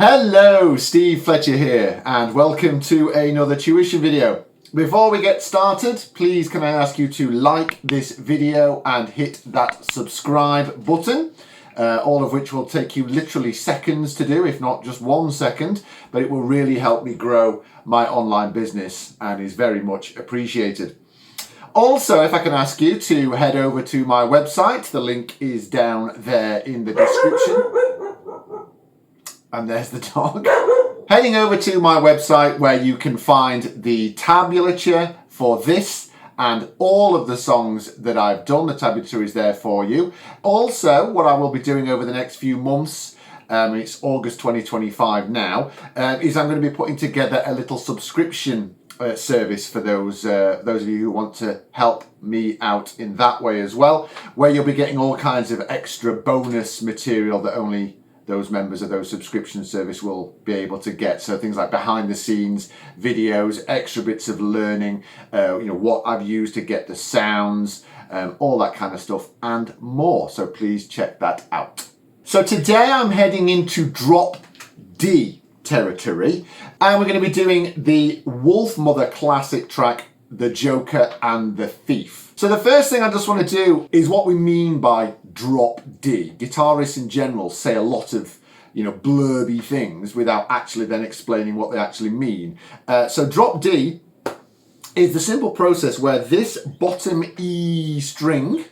Hello, Steve Fletcher here, and welcome to another tuition video. Before we get started, please can I ask you to like this video and hit that subscribe button, all of which will take you literally seconds to do, if not just 1 second, but it will really help me grow my online business and is very much appreciated. Also, if I can ask you to head over to my website, the link is down there in the description. And there's the dog. Heading over to my website where you can find the tabulature for this and all of the songs that I've done. The tabulature is there for you. Also, what I will be doing over the next few months, it's August 2025 now, is I'm going to be putting together a little subscription service for those of you who want to help me out in that way as well, where you'll be getting all kinds of extra bonus material that only those members of those subscription service will be able to get. So things like behind the scenes videos, extra bits of learning, what I've used to get the sounds, all that kind of stuff and more. So please check that out. So today I'm heading into drop D territory and we're going to be doing the Wolfmother classic track, The Joker and the Thief. So the first thing I just want to do is what we mean by drop D. Guitarists in general say a lot of, blurby things without actually then explaining what they actually mean. So drop D is the simple process where this bottom E string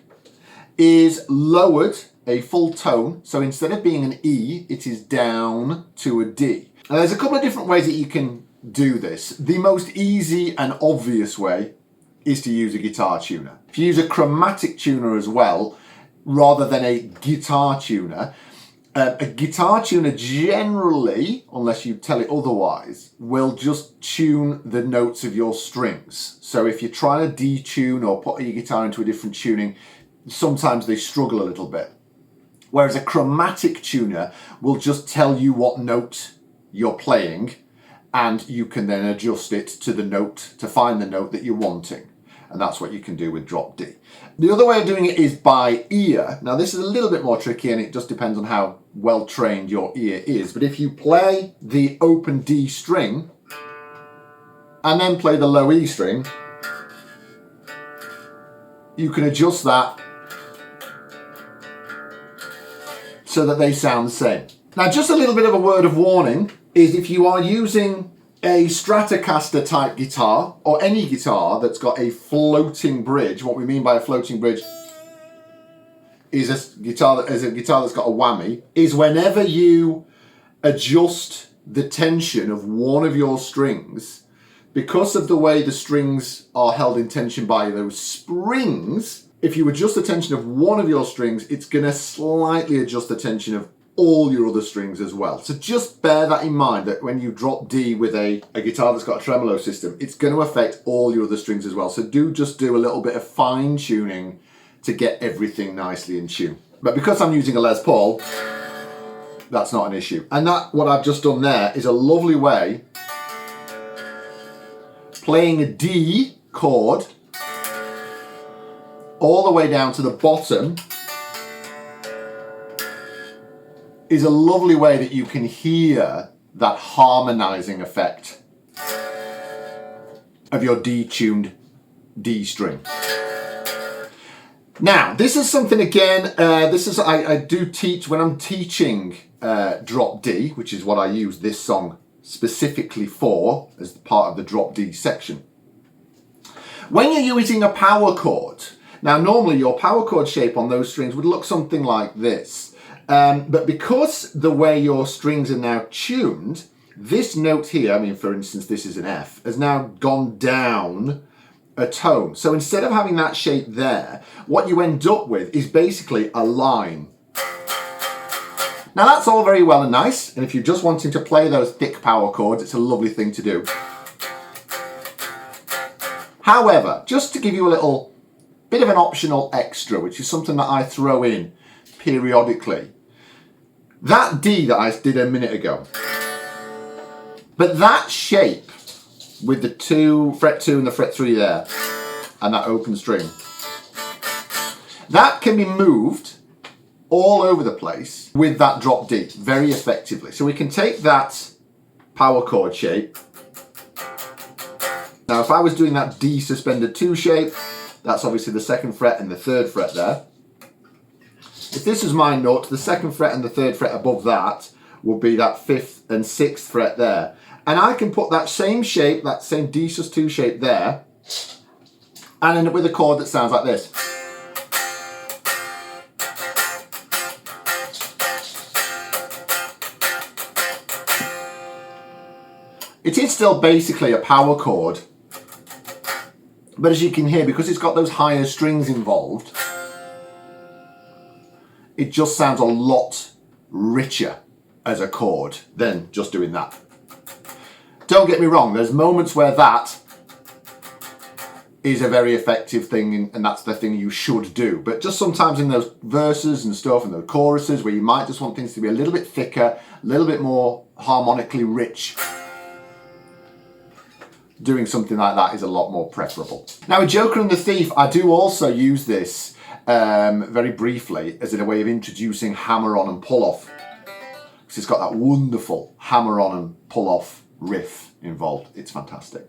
is lowered a full tone. So instead of being an E, it is down to a D. Now there's a couple of different ways that you can do this. The most easy and obvious way is to use a guitar tuner. If you use a chromatic tuner as well, rather than a guitar tuner, a guitar tuner generally, unless you tell it otherwise, will just tune the notes of your strings. So if you're trying to detune or put your guitar into a different tuning, sometimes they struggle a little bit. Whereas a chromatic tuner will just tell you what note you're playing, and you can then adjust it to the note, to find the note that you're wanting. And that's what you can do with drop D. The other way of doing it is by ear. Now this is a little bit more tricky and it just depends on how well trained your ear is. But if you play the open D string and then play the low E string, you can adjust that so that they sound the same. Now just a little bit of a word of warning is if you are using a Stratocaster type guitar or any guitar that's got a floating bridge, what we mean by a floating bridge is a guitar that's got a whammy, is whenever you adjust the tension of one of your strings, because of the way the strings are held in tension by those springs, if you adjust the tension of one of your strings, it's going to slightly adjust the tension of all your other strings as well. So just bear that in mind, that when you drop D with a guitar that's got a tremolo system, it's going to affect all your other strings as well. So just do a little bit of fine tuning to get everything nicely in tune. But because I'm using a Les Paul, that's not an issue. And what I've just done there is a lovely way playing a D chord all the way down to the bottom is a lovely way that you can hear that harmonizing effect of your detuned D string. Now, this is something again, I do teach, when I'm teaching drop D, which is what I use this song specifically for as part of the drop D section. When you're using a power chord, now normally your power chord shape on those strings would look something like this. But because the way your strings are now tuned, this note here, for instance, this is an F, has now gone down a tone. So instead of having that shape there, what you end up with is basically a line. Now that's all very well and nice, and if you're just wanting to play those thick power chords, it's a lovely thing to do. However, just to give you a little bit of an optional extra, which is something that I throw in periodically. That D that I did a minute ago, but that shape with the fret 2 and the fret 3 there, and that open string, that can be moved all over the place with that drop D very effectively. So we can take that power chord shape. Now if I was doing that D suspended 2 shape, that's obviously the 2nd fret and the 3rd fret there. If this was my note, the 2nd fret and the 3rd fret above that would be that 5th and 6th fret there. And I can put that same shape, that same D sus2 shape there, and end up with a chord that sounds like this. It is still basically a power chord, but as you can hear, because it's got those higher strings involved, it just sounds a lot richer as a chord than just doing that. Don't get me wrong, there's moments where that is a very effective thing and that's the thing you should do. But just sometimes in those verses and stuff and the choruses where you might just want things to be a little bit thicker, a little bit more harmonically rich, doing something like that is a lot more preferable. Now with Joker and the Thief, I do also use this very briefly as a way of introducing hammer-on and pull-off. Because it's got that wonderful hammer-on and pull-off riff involved. It's fantastic.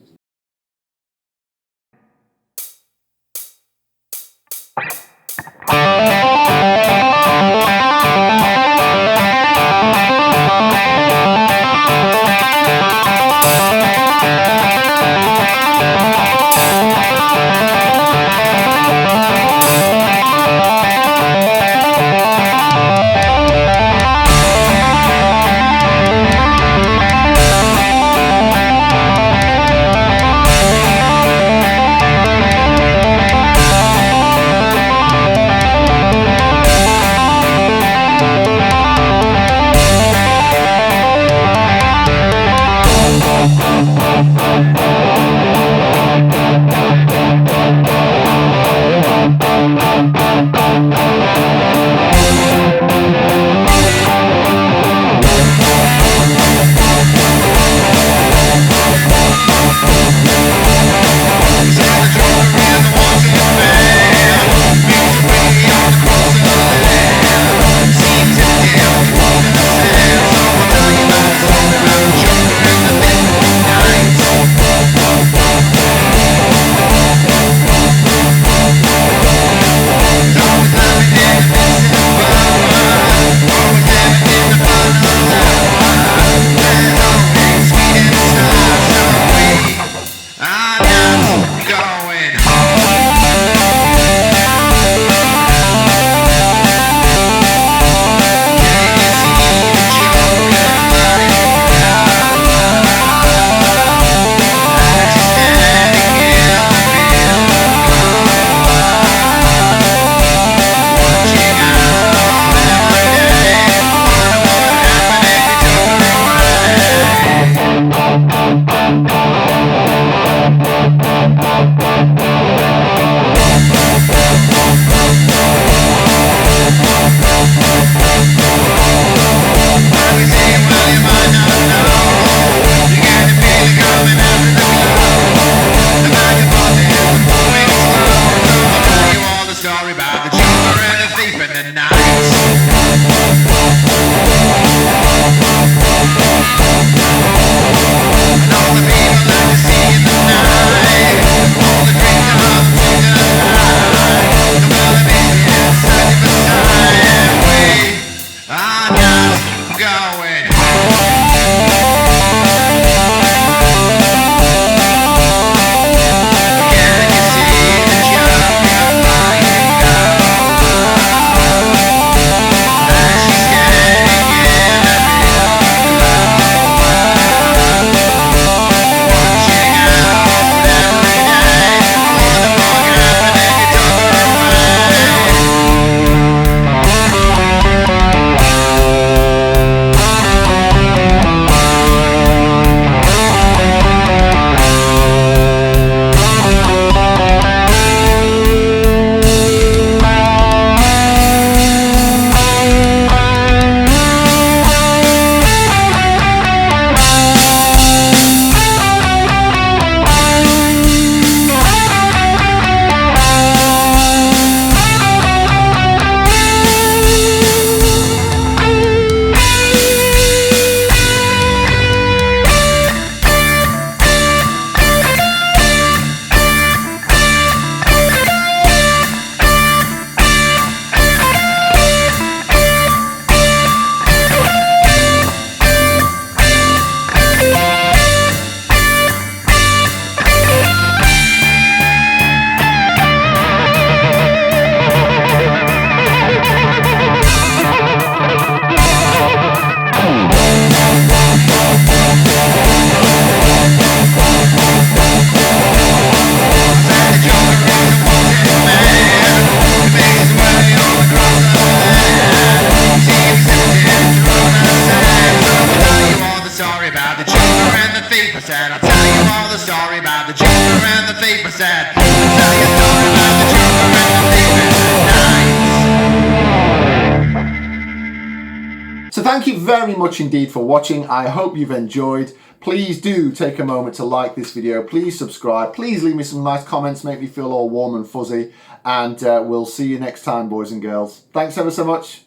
Thank you very much indeed for watching. I hope you've enjoyed. Please do take a moment to like this video. Please subscribe. Please leave me some nice comments. Make me feel all warm and fuzzy. And we'll see you next time, boys and girls. Thanks ever so much.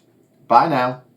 Bye now.